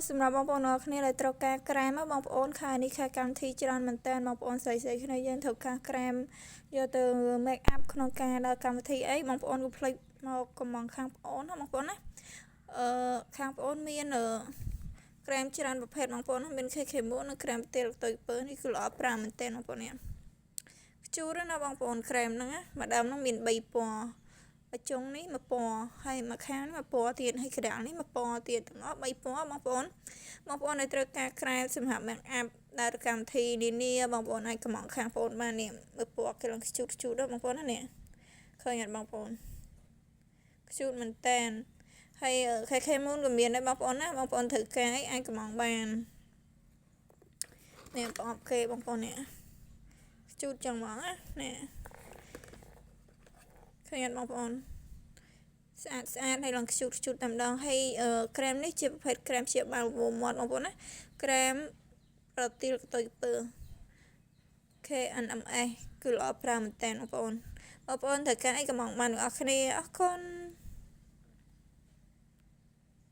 សម្រាប់បងប្អូនអរគ្នាដែលត្រូវការក្រែមបងប្អូនខែនេះខែកម្មវិធីច្រើនមែនតើបងប្អូនស្រីៗគ្នាយើងត្រូវការក្រែមយកទៅ make up ក្នុងការដល់កម្មវិធីអីបងប្អូនកុំភ្លេចមកកំងខាងប្អូនណាបងប្អូនណាខាងប្អូនមានក្រែមច្រើនប្រភេទបងប្អូនមាន KK មួយនិងក្រែមទៀលទៅពើនេះគឺល្អប្រាំមែនតើបងប្អូននេះខ្ជូរណាបងប្អូនក្រែមហ្នឹងណាម្ដងហ្នឹងមាន3ពណ៌ចុងនេះមួយពណ៌ហើយមួយខាងនេះមួយពណ៌ទៀតហើយក្រាលនេះមួយពណ៌ទៀតទាំងអស់3ពណ៌បងប្អូនដែលត្រូវការក្រែមសម្រាប់ make up ដល់កម្មវិធីនានាបងប្អូនអាចកំងខាងប្អូនបាននេះមួយពណ៌គេឡើងខ្ជូតដល់បងប្អូនណានេះឃើញអត់បងប្អូនខ្ជូតមែនតើហើយ KK Moon ក៏មានដែរបងប្អូនណាបងប្អូនត្រូវការអីអាចកំងបាននេះប្រអប់គេបងប្អូននេះខ្ជូតចឹងហ្មងណានេះឃើញអត់បងប្អូនស្អាតហើយឡើងខ្ជូតតែម្ដងហើយក្រែមនេះជាប្រភេទក្រែមជាបាល់មាត់បងប្អូនណាក្រែមប្រទាលទៅពើ KNMS គឺល្អប្រាំមែនតើបងប្អូនត្រូវការអីកំងបានទាំងអស់គ្នាអរគុណ